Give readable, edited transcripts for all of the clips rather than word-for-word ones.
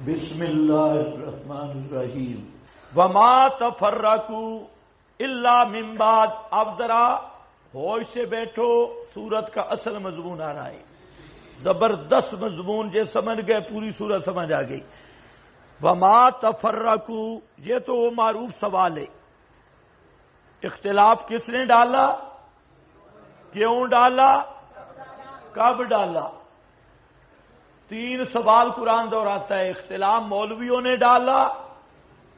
بسم اللہ الرحمن الرحیم وما تفرقوا الا من بعد. اب ذرا ہوش سے بیٹھو، سورت کا اصل مضمون آ رہا ہے، زبردست مضمون، جو سمجھ گئے پوری سورت سمجھ آ گئی. وما تفرقوا، یہ تو وہ معروف سوال ہے، اختلاف کس نے ڈالا، کیوں ڈالا، کب ڈالا. تین سوال قرآن دہراتا ہے. اختلاف مولویوں نے ڈالا،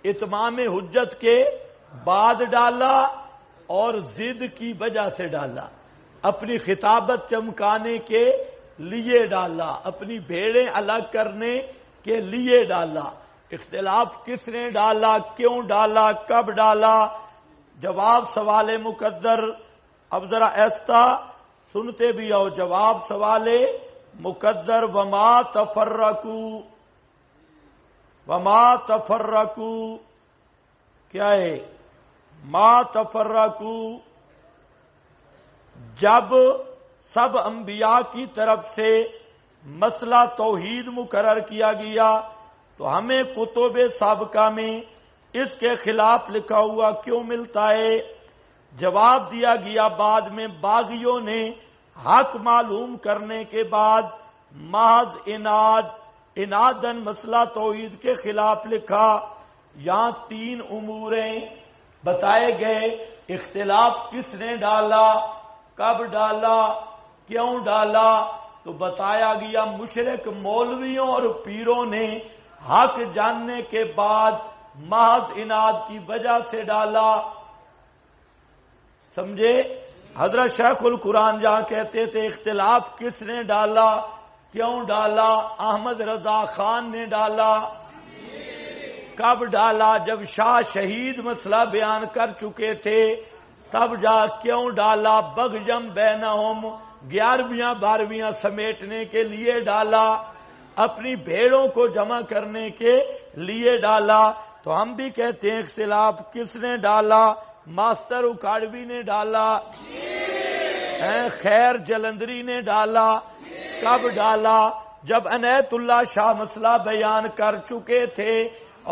اتمام حجت کے بعد ڈالا، اور ضد کی وجہ سے ڈالا، اپنی خطابت چمکانے کے لیے ڈالا، اپنی بھیڑیں الگ کرنے کے لیے ڈالا. اختلاف کس نے ڈالا، کیوں ڈالا، کب ڈالا. جواب سوال مقدر. اب ذرا ایسا سنتے بھی آؤ. جواب سوال مقدر. وما تفرقوا، وما تفرقوا کیا ہے؟ ما تفرقوا، جب سب انبیاء کی طرف سے مسئلہ توحید مقرر کیا گیا تو ہمیں کتب سابقہ میں اس کے خلاف لکھا ہوا کیوں ملتا ہے؟ جواب دیا گیا بعد میں باغیوں نے حق معلوم کرنے کے بعد محض انادن مسئلہ توحید کے خلاف لکھا. یہاں تین اموریں بتائے گئے. اختلاف کس نے ڈالا، کب ڈالا، کیوں ڈالا. تو بتایا گیا مشرک مولویوں اور پیروں نے حق جاننے کے بعد محض اناد کی وجہ سے ڈالا. سمجھے؟ حضرت شیخ القرآن جہاں کہتے تھے اختلاف کس نے ڈالا، کیوں ڈالا، احمد رضا خان نے ڈالا. کب ڈالا؟ جب شاہ شہید مسئلہ بیان کر چکے تھے تب جا. کیوں ڈالا؟ بغیم بینہم، 11ویں 12ویں سمیٹنے کے لیے ڈالا، اپنی بھیڑوں کو جمع کرنے کے لیے ڈالا. تو ہم بھی کہتے ہیں اختلاف کس نے ڈالا؟ ماسٹر اکاڑوی نے ڈالا، خیر جلندری نے ڈالا. کب ڈالا؟ جب عنایت اللہ شاہ مسئلہ بیان کر چکے تھے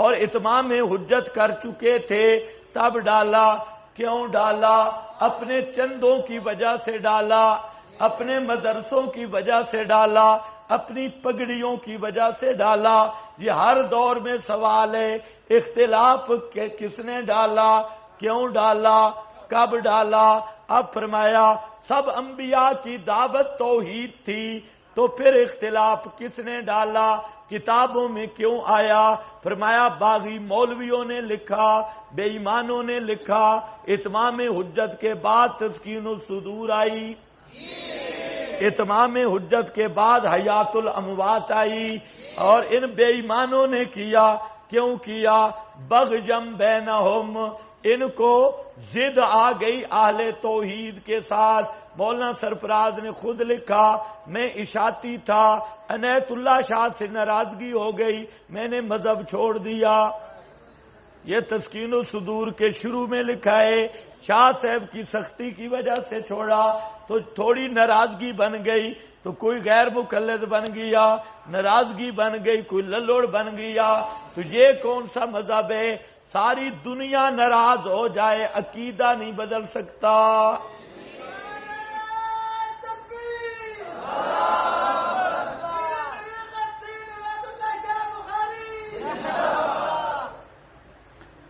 اور اتمام حجت کر چکے تھے تب ڈالا. کیوں ڈالا؟ اپنے چندوں کی وجہ سے ڈالا، اپنے مدرسوں کی وجہ سے ڈالا، اپنی پگڑیوں کی وجہ سے ڈالا. یہ ہر دور میں سوال ہے. اختلاف کس نے ڈالا، کیوں ڈالا، کب ڈالا. اب فرمایا سب انبیاء کی دعوت توحید تھی تو پھر اختلاف کس نے ڈالا، کتابوں میں کیوں آیا؟ فرمایا باغی مولویوں نے لکھا، بے ایمانوں نے لکھا. اتمام حجت کے بعد تسکین الصدور آئی، اتمام حجت کے بعد حیات الاموات آئی، اور ان بے ایمانوں نے کیا. کیوں کیا؟ بغیم بینہم، ان کو ضد آ گئی اہل توحید کے ساتھ. مولانا سرفراز نے خود لکھا میں اشاعتی تھا، عنایت اللہ شاہ سے ناراضگی ہو گئی، میں نے مذہب چھوڑ دیا. یہ تسکین الصدور کے شروع میں لکھا ہے. شاہ صاحب کی سختی کی وجہ سے چھوڑا تو تھوڑی ناراضگی بن گئی تو کوئی غیر مقلد بن گیا، ناراضگی بن گئی کوئی للوڑ بن گیا. تو یہ کون سا مذہب ہے؟ ساری دنیا ناراض ہو جائے عقیدہ نہیں بدل سکتا.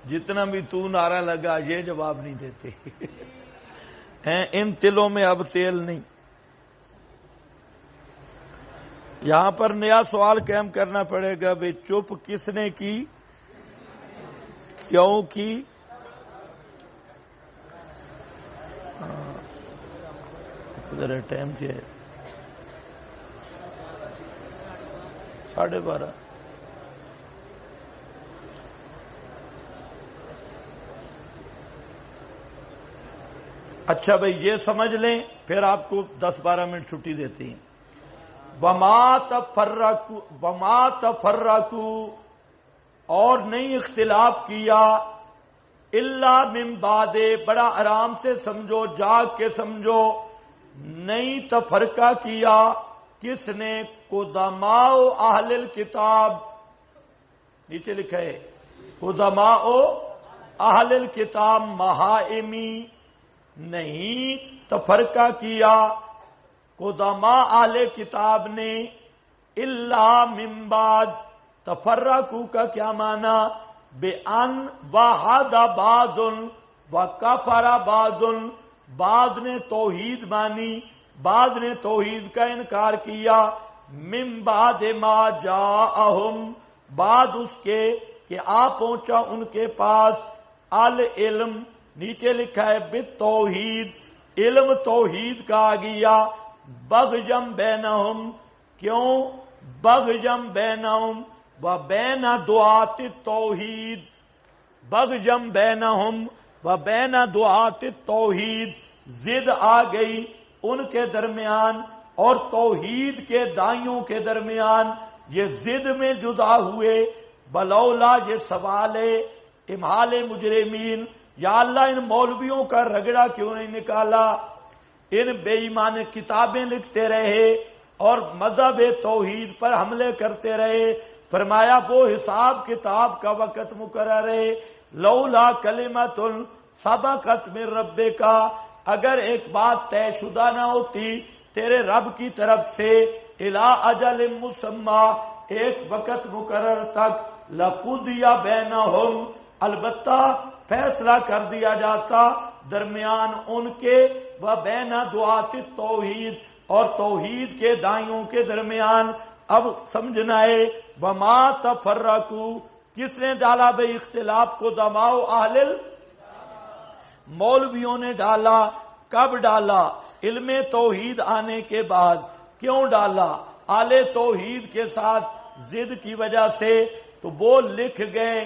جتنا بھی تو نعرہ لگا یہ جواب نہیں دیتے ہیں. ان تلوں میں اب تیل نہیں. یہاں پر نیا سوال قائم کرنا پڑے گا. بھئی چپ کس نے کی، کیوں کی؟ ذرا ٹائم کیا ہے؟ 12:30. اچھا بھئی یہ سمجھ لیں پھر آپ کو 10-12 منٹ چھٹی دیتے ہیں. وما تفرقوا، اور نہیں اختلاف کیا، الا من بعد، بڑا آرام سے سمجھو، جاگ کے سمجھو، نہیں تفرقہ کیا کس نے؟ قدماء اہل الکتاب، نیچے لکھا ہے قدماء اہل الکتاب محائمی، نہیں تفرقہ کیا قدماء اہل کتاب نے الا من بعد، تفرقو کا کیا معنی؟ بان وحد بعض وکفر بعض، بعض نے توحید مانی، بعض نے توحید کا انکار کیا، من بعد ما جاءہم، بعد اس کے کہ آ پہنچا ان کے پاس العلم، نیچے لکھا ہے بالتوحید، علم توحید کا آ گیا، بغیم بینہم، کیوں؟ بغیم بینہم و بین دعات التوحید، بغیم بینہم و بین دعات التوحید، ضد آ گئی ان کے درمیان اور توحید کے دائیوں کے درمیان، یہ ضد میں جدا ہوئے۔ بلولا، یہ سوال ہے امحال مجرمین، یا اللہ ان مولویوں کا رگڑا کیوں نہیں نکالا؟ ان بے ایمان کتابیں لکھتے رہے اور مذہب توحید پر حملے کرتے رہے، فرمایا وہ حساب کتاب کا وقت مقرر ہے، لولا کلمۃ سبقت من ربک، اگر ایک بات طے شدہ نہ ہوتی تیرے رب کی طرف سے، الی اجل مسمی، ایک وقت مقرر تک، لقضی بینہم، البتہ فیصلہ کر دیا جاتا درمیان ان کے، و بین دعات التوحید، اور توحید کے دائیوں کے درمیان۔ اب سمجھنا ہے وما تفرقو، کس نے ڈالا بھائی اختلاف کو؟ دماؤ اہل، مولویوں نے ڈالا۔ کب ڈالا؟ علم توحید آنے کے بعد۔ کیوں ڈالا؟ اہل توحید کے ساتھ ضد کی وجہ سے، تو وہ لکھ گئے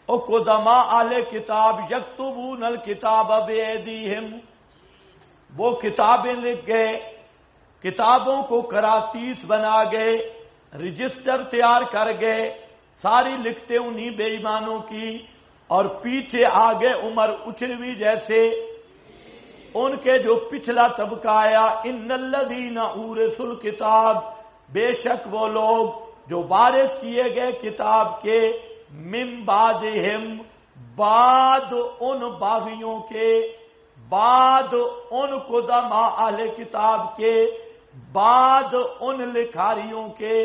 او قدماء اہل کتاب یکتبون الکتاب بایدیہم، وہ کتابیں لکھ گئے، کتابوں کو کراتیس بنا گئے، رجسٹر تیار کر گئے، ساری لکھتے انہی بے ایمانوں کی، اور پیچھے آگے عمر اچھروی جیسے ان کے جو پچھلا طبقہ آیا، ان الذین اورثوا الکتاب، بے شک وہ لوگ جو وارث کیے گئے کتاب کے، من بعدہم، بعد ان باغیوں کے، بعد ان قدماء اہل کتاب کے، بعد ان لکھاریوں کے،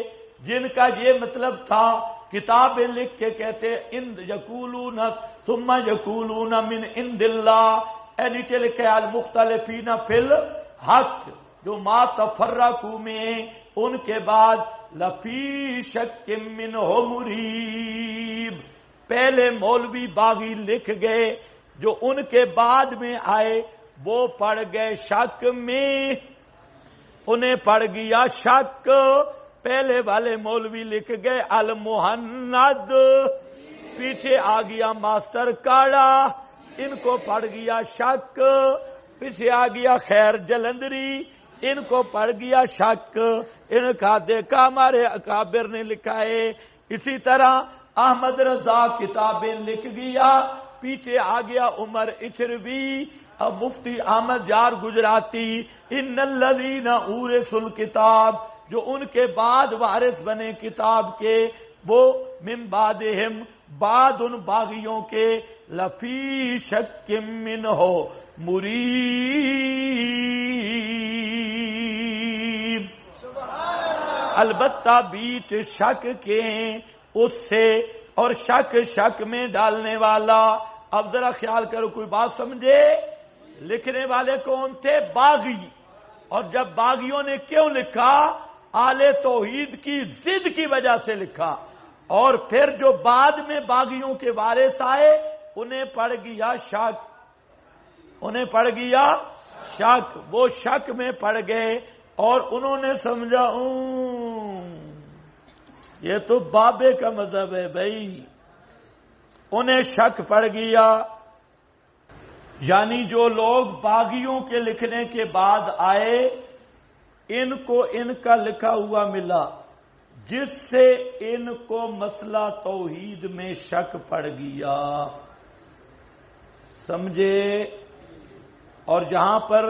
جن کا یہ مطلب تھا کتابیں لکھ کے کہتے ان یقولون ثم یقولون من عند اللہ، اے نیچے لکھے المختلفین فی الحق، جو ما تفرقوا میں ان کے بعد لفی شک منہ مریب، پہلے مولوی باغی لکھ گئے، جو ان کے بعد میں آئے وہ پڑ گئے شک میں، انہیں پڑ گیا شک، پہلے والے مولوی لکھ گئے المہند، پیچھے آ گیا ماسٹر کاڑا، ان کو پڑ گیا شک، پیچھے آ گیا خیر جلندری، ان کو پڑ گیا شک، ان کا دیکھا ہمارے اکابر نے لکھا ہے۔ اسی طرح احمد رضا کتابیں لکھ گیا، پیچھے آ گیا عمر اچھروی، اب مفتی احمد جار گجراتی، ان الذین اورثوا الکتاب، جو ان کے بعد وارث بنے کتاب کے، وہ من بعدہم، بعد ان باغیوں کے، لفی شک منہ مریب، البتہ بیچ شک کے ہیں اس سے، اور شک میں ڈالنے والا۔ اب ذرا خیال کرو، کوئی بات سمجھے؟ لکھنے والے کون تھے؟ باغی، اور جب باغیوں نے کیوں لکھا؟ اہل توحید کی ضد کی وجہ سے لکھا، اور پھر جو بعد میں باغیوں کے وارث آئے انہیں پڑ گیا شک، انہیں پڑ گیا شک، وہ شک میں پڑ گئے، اور انہوں نے سمجھا یہ تو بابے کا مذہب ہے بھائی، انہیں شک پڑ گیا۔ یعنی جو لوگ باغیوں کے لکھنے کے بعد آئے، ان کو ان کا لکھا ہوا ملا، جس سے ان کو مسئلہ توحید میں شک پڑ گیا، سمجھے؟ اور جہاں پر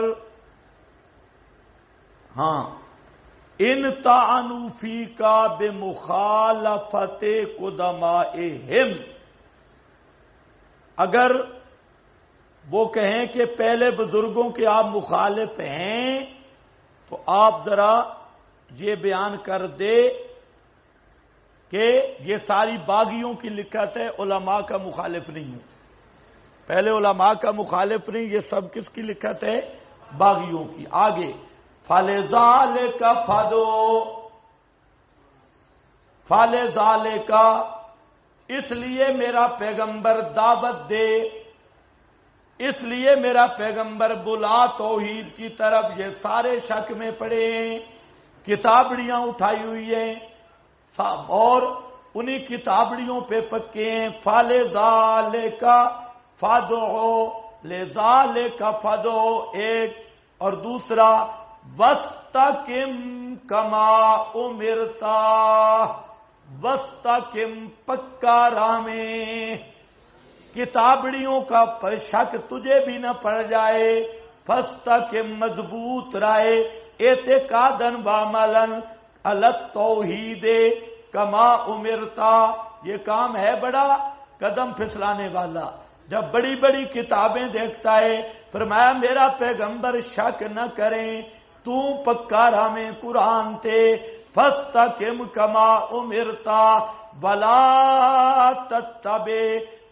ان طعنوا فیک بمخالفت قدمائہم، اگر وہ کہیں کہ پہلے بزرگوں کے آپ مخالف ہیں تو آپ ذرا یہ بیان کر دے کہ یہ ساری باغیوں کی لکھت ہے، علماء کا مخالف نہیں ہوں. پہلے علماء کا مخالف نہیں، یہ سب کس کی لکھت ہے؟ باغیوں کی. آگے فَلِذَالِكَ فَلِذَالِكَ، اس لیے میرا پیغمبر دعوت دے، اس لیے میرا پیغمبر بلا توحید کی طرف. یہ سارے شک میں پڑے ہیں، کتابڑیاں اٹھائی ہوئی ہیں اور انہی کتابڑیوں پہ پکے ہیں. فَلِذَالِكَ فَادْعُ لِذَالِكَ فَادْعُ ایک، اور دوسرا وَاسْتَقِمْ كَمَا أُمِرْتَ، وَاسْتَقِمْ پکا راہ میں. کتابڑیوں کا شک تجھے بھی نہ پڑ جائے. فَاسْتَقِمْ مضبوط رائے، اعتقاداً وعملاً علی التوحید کما امرتا. یہ کام ہے بڑا قدم پھسلانے والا. جب بڑی بڑی کتابیں دیکھتا ہے، فرمایا میرا پیغمبر شک نہ کریں، تو پکا راہ میں قرآن تھے. فَاسْتَقِمْ كَمَا أُمِرْتَ وَلَا تَتَّبِعْ،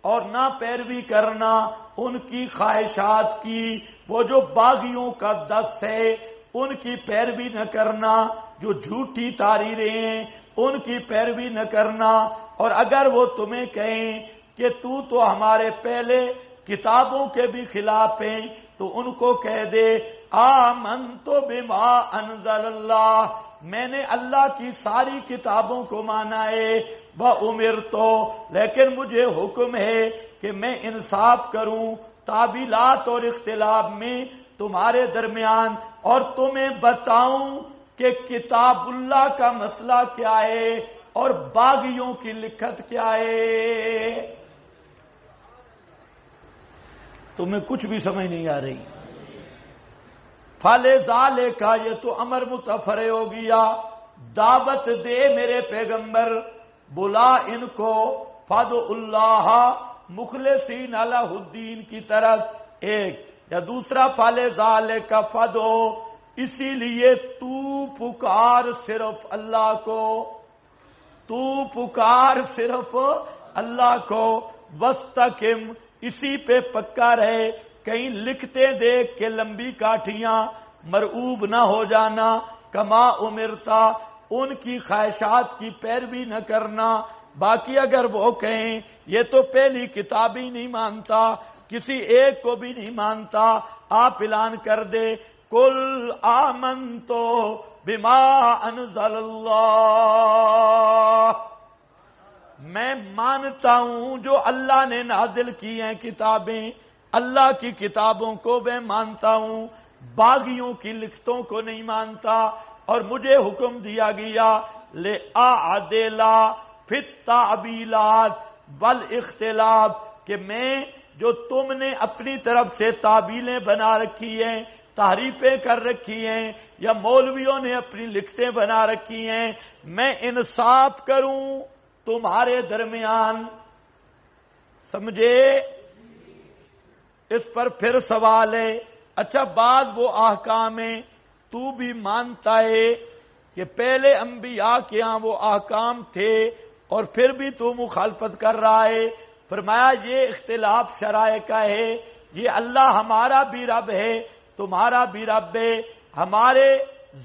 اور نہ پیروی کرنا ان کی خواہشات کی. وہ جو باغیوں کا دس ہے ان کی پیروی نہ کرنا، جو جھوٹی تحریریں ہیں ان کی پیروی نہ کرنا. اور اگر وہ تمہیں کہیں کہ تو ہمارے پہلے کتابوں کے بھی خلاف ہیں تو ان کو کہہ دے آمنت بما انزل اللہ، میں نے اللہ کی ساری کتابوں کو مانا ہے. وَأُمِرْتُ، لیکن مجھے حکم ہے کہ میں انصاف کروں تعویلات اور اختلاف میں تمہارے درمیان، اور تمہیں بتاؤں کہ کتاب اللہ کا مسئلہ کیا ہے اور باغیوں کی لکھت کیا ہے. تمہیں کچھ بھی سمجھ نہیں آ رہی. فَلِذَالِكَ، یہ تو امر متفرع ہو گیا. دعوت دے میرے پیغمبر، بلا ان کو فَادْعُ اللَّهَ مخلصین لہ الدین کی طرف ایک، یا دوسرا فَلِذَالِكَ فَادْعُ، اسی لیے تو پکار صرف اللہ کو، تو پکار صرف اللہ کو. وَاسْتَقِمْ، اسی پہ پکا رہے. کہیں لکھتے دیکھ کے لمبی کاٹھیاں مرعوب نہ ہو جانا. کما امرتا، ان کی خواہشات کی پیروی نہ کرنا. باقی اگر وہ کہیں یہ تو پہلی کتاب ہی نہیں مانتا، کسی ایک کو بھی نہیں مانتا، آپ اعلان کر دے قل آمنت بما انزل اللہ، میں مانتا ہوں جو اللہ نے نازل کی ہیں کتابیں، اللہ کی کتابوں کو میں مانتا ہوں، باغیوں کی لکھتوں کو نہیں مانتا. اور مجھے حکم دیا گیا لِأَعْدِلَ فِي التَّعْوِيلَاتِ وَالْاِخْتِلَافِ، کہ میں جو تم نے اپنی طرف سے تعبیلیں بنا رکھی ہیں، تحریفیں کر رکھی ہیں، یا مولویوں نے اپنی لکھتیں بنا رکھی ہیں، میں انصاف کروں تمہارے درمیان. سمجھے؟ اس پر پھر سوال ہے، اچھا بعد وہ احکام ہیں تو بھی مانتا ہے کہ پہلے انبیاء کے ہاں وہ احکام تھے اور پھر بھی تو مخالفت کر رہا ہے. فرمایا یہ اختلاف شرائع کا ہے، یہ اللہ ہمارا بھی رب ہے تمہارا بھی رب ہے، ہمارے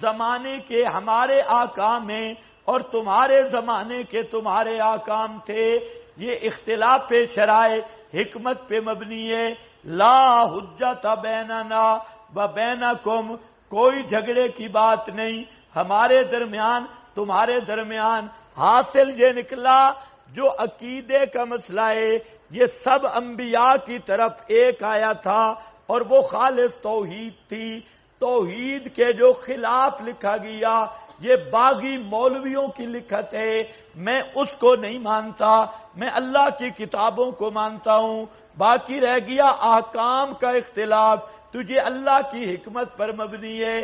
زمانے کے ہمارے احکام ہیں اور تمہارے زمانے کے تمہارے احکام تھے. یہ اختلاف شرائع حکمت پہ مبنی ہے. لا حجت بیننا و بینکم، کوئی جھگڑے کی بات نہیں ہمارے درمیان تمہارے درمیان. حاصل یہ نکلا جو عقیدے کا مسئلہ ہے یہ سب انبیاء کی طرف ایک آیا تھا اور وہ خالص توحید تھی. توحید کے جو خلاف لکھا گیا یہ باغی مولویوں کی لکھت ہے، میں اس کو نہیں مانتا، میں اللہ کی کتابوں کو مانتا ہوں. باقی رہ گیا احکام کا اختلاف، تو تجھے اللہ کی حکمت پر مبنی ہے.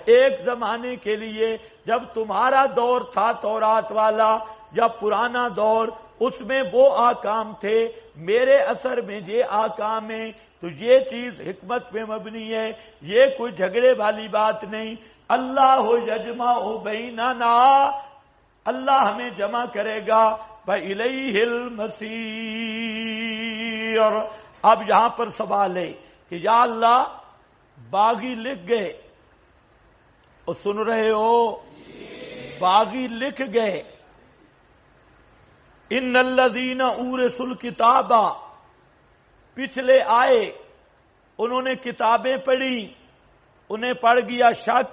ایک زمانے کے لیے جب تمہارا دور تھا تورات والا یا پرانا دور، اس میں وہ احکام تھے، میرے اثر میں یہ احکام ہیں، تو یہ چیز حکمت پہ مبنی ہے، یہ کوئی جھگڑے والی بات نہیں. اللہ یجمع بیننا، اللہ ہمیں جمع کرے گا، وَإِلَيْهِ الْمَصِيرُ. اب یہاں پر سوال ہے کہ یا اللہ باغی لکھ گئے، اور سن رہے ہو، باغی لکھ گئے، ان الذین اورثوا الکتاب، پچھلے آئے، انہوں نے کتابیں پڑھی، انہیں پڑ گیا شک،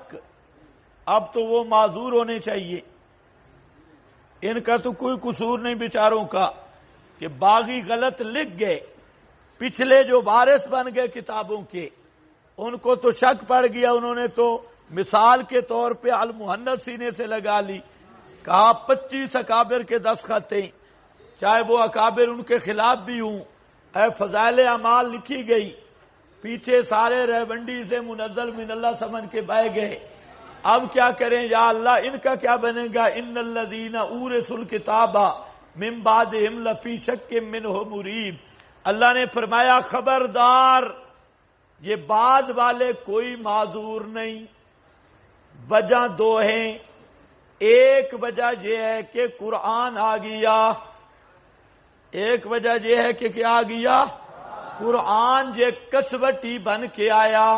اب تو وہ معذور ہونے چاہیے، ان کا تو کوئی قصور نہیں بیچاروں کا کہ باغی غلط لکھ گئے. پچھلے جو وارث بن گئے کتابوں کے، ان کو تو شک پڑ گیا، انہوں نے تو مثال کے طور پہ المحنث سینے سے لگا لی، کہا 25 اکابر کے دستخط ہیں، چاہے وہ اکابر ان کے خلاف بھی ہوں. اے فضائل اعمال لکھی گئی، پیچھے سارے ریونڈی سے منزل من اللہ سمجھ کے بہ گئے. اب کیا کریں یا اللہ، ان کا کیا بنے گا؟ ان الذین اورثوا الکتاب من بعدہم لفی شک منہ مریب. اللہ نے فرمایا خبردار، یہ بعد والے کوئی معذور نہیں. وجہ دو ہیں، ایک وجہ یہ ہے کہ قرآن آ گیا، ایک وجہ یہ ہے کہ کیا آ گیا؟ قرآن یہ کسوٹی بن کے آیا،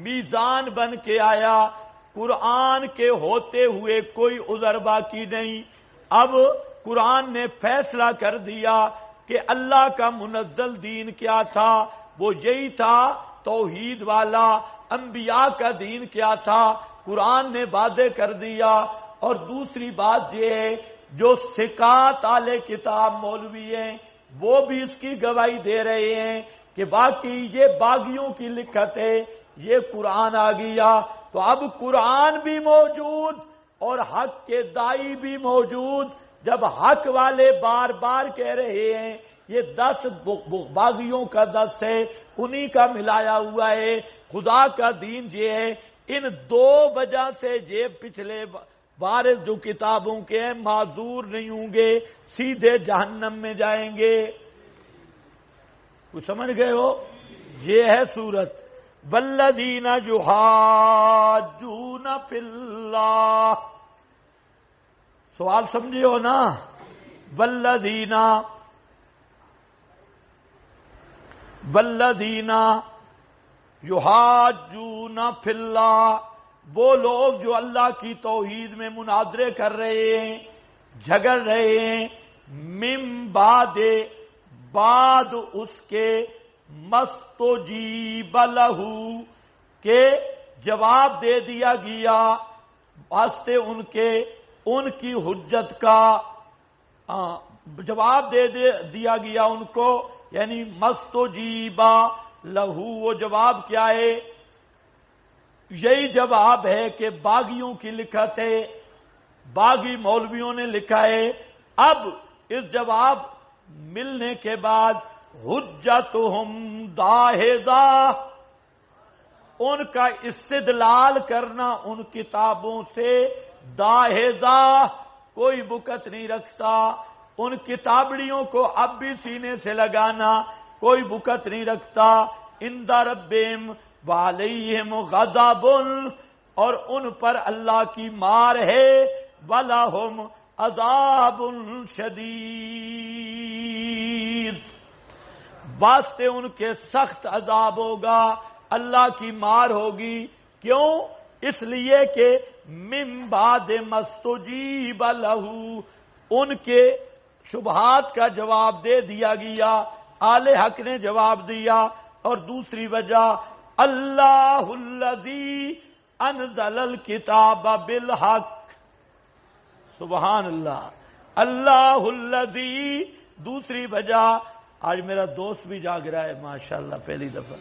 میزان بن کے آیا، قرآن کے ہوتے ہوئے کوئی عذر باقی نہیں. اب قرآن نے فیصلہ کر دیا کہ اللہ کا منزل دین کیا تھا، وہ یہی تھا توحید والا. انبیاء کا دین کیا تھا، قرآن نے واضح کر دیا. اور دوسری بات یہ ہے، جو ثقات والے کتاب مولوی ہیں وہ بھی اس کی گواہی دے رہے ہیں کہ باقی یہ باغیوں کی لکھت ہے، یہ قرآن آ گیا. تو اب قرآن بھی موجود اور حق کے دائی بھی موجود. جب حق والے بار بار کہہ رہے ہیں یہ 10 باغیوں کا 10 ہے، انہی کا ملایا ہوا ہے، خدا کا دین یہ ہے. ان دو وجہ سے یہ پچھلے وارث جو کتابوں کے ہیں معذور نہیں ہوں گے، سیدھے جہنم میں جائیں گے. کچھ سمجھ گئے ہو؟ یہ ہے صورت. والذین یحاجون فی اللہ، سوال سمجھے ہو نا؟ والذین یحاجون فی اللہ، وہ لوگ جو اللہ کی توحید میں مناظرے کر رہے ہیں، جھگڑ رہے ہیں، من بعد اس کے مستجیب لہ، کہ جواب دے دیا گیا واسطے ان کے، ان کی حجت کا جواب دے دیا گیا ان کو، یعنی مستجیب لہ. وہ جواب کیا ہے؟ یہی جواب ہے کہ باغیوں کی لکھت ہے، باغی مولویوں نے لکھا ہے. اب اس جواب ملنے کے بعد حجتہم داحضہ، ان کا استدلال کرنا ان کتابوں سے داحضہ، کوئی بکت نہیں رکھتا. ان کتابڑیوں کو اب بھی سینے سے لگانا کوئی بکت نہیں رکھتا. عند ربہم وعلیہم غضب، اور ان پر اللہ کی مار ہے، وَلَهُمْ عذاب شدید، واسطے ان کے سخت عذاب ہوگا، اللہ کی مار ہوگی. کیوں؟ اس لیے کہ من بعد مستجیب لہ، ان کے شبہات کا جواب دے دیا گیا، آل حق نے جواب دیا. اور دوسری وجہ اللہ الذی انزل الکتاب بالحق، سبحان اللہ، اللہ الذی. دوسری وجہ، آج میرا دوست بھی جاگ رہا ہے ماشاءاللہ پہلی دفعہ.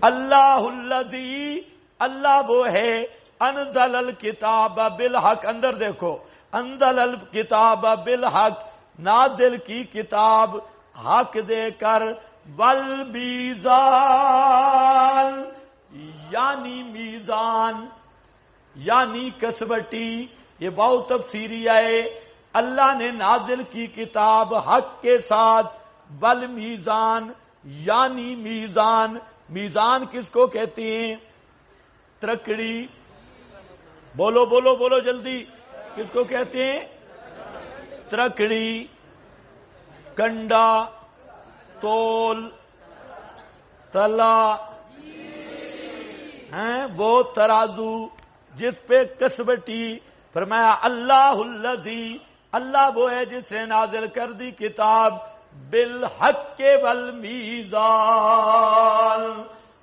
اللہ الذی، اللہ وہ ہے، انزل الکتاب بالحق، اندر دیکھو، انزل الکتاب بالحق، نازل کی کتاب حق دے کر، والمیزان، یعنی میزان، یعنی کسوٹی، یہ بہت تفسیری ہے۔ اللہ نے نازل کی کتاب حق کے ساتھ، بل میزان یعنی میزان۔ میزان کس کو کہتے ہیں؟ ترکڑی، بولو بولو بولو جلدی، کس کو کہتے ہیں؟ ترکڑی، کنڈا، تول، تلا، ہیں وہ ترازو جس پہ کسوٹی۔ فرمایا اللہ الذی، اللہ وہ ہے جس نے نازل کر دی کتاب بالحق والمیزان،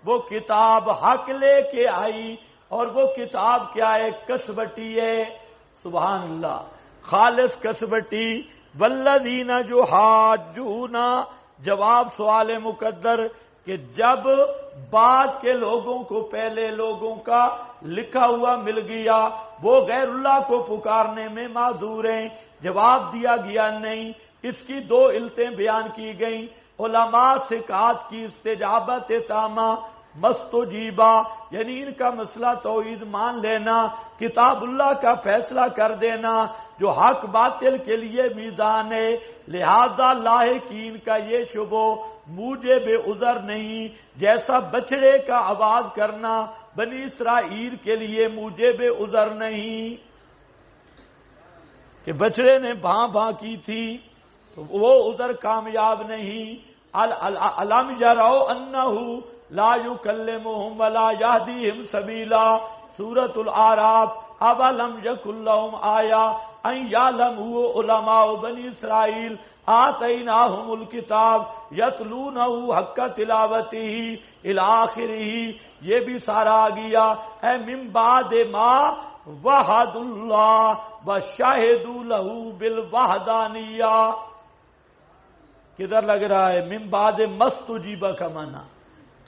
وہ کتاب حق لے کے آئی، اور وہ کتاب کیا ہے؟ کسوٹی ہے۔ سبحان اللہ، خالص کسوٹی۔ والذین جو حاجونا، جواب سوال مقدر کہ جب بعد کے لوگوں کو پہلے لوگوں کا لکھا ہوا مل گیا، وہ غیر اللہ کو پکارنے میں معذور ہیں، جواب دیا گیا نہیں۔ اس کی دو علتیں بیان کی گئیں۔ علماء ثقات کی استجابت تامہ، مستجیبہ، یعنی ان کا مسئلہ توحید مان لینا، کتاب اللہ کا فیصلہ کر دینا جو حق باطل کے لیے میزان ہے، لہذا لاحقین کا یہ شبہ موجب عذر نہیں، جیسا بچڑے کا آواز کرنا بنی اسرائیل کے لیے موجب عذر نہیں کہ بچڑے نے بھاں بھاں کی تھی تو وہ عذر کامیاب نہیں۔ الم یروا انہ لا یکلمہم ولا یہدیہم سبیلا، سورۃ الاعراف۔ اولم یکن لہم آیہ ان یعلمہ علماء بنی اسرائیل آتیناہم الکتاب یتلونہ حق تلاوتہ الی آخرہ، یہ بھی سارا آ گیا۔ اے من بعد ما وحد اللہ وشہدوا لہ بالوحدانیہ، کدھر لگ رہا ہے؟ من بعد مستجیبہ کا معنی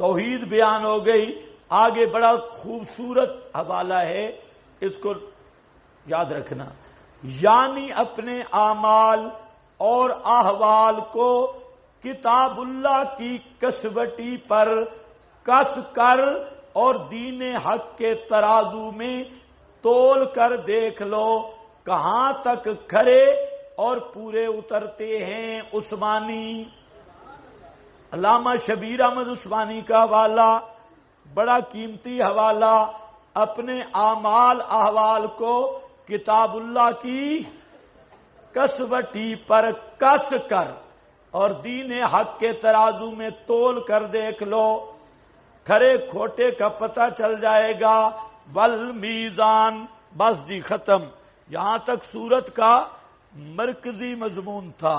توحید بیان ہو گئی۔ آگے بڑا خوبصورت حوالہ ہے، اس کو یاد رکھنا، یعنی اپنے اعمال اور احوال کو کتاب اللہ کی کسوٹی پر کس کر اور دین حق کے ترازو میں تول کر دیکھ لو کہاں تک کھرے اور پورے اترتے ہیں۔ عثمانی، علامہ شبیر احمد عثمانی کا حوالہ، بڑا قیمتی حوالہ، اپنے اعمال احوال کو کتاب اللہ کی کسوٹی پر کس کر اور دین حق کے ترازو میں تول کر دیکھ لو، کھرے کھوٹے کا پتہ چل جائے گا۔ والمیزان، بس جی ختم، یہاں تک سورت کا مرکزی مضمون تھا۔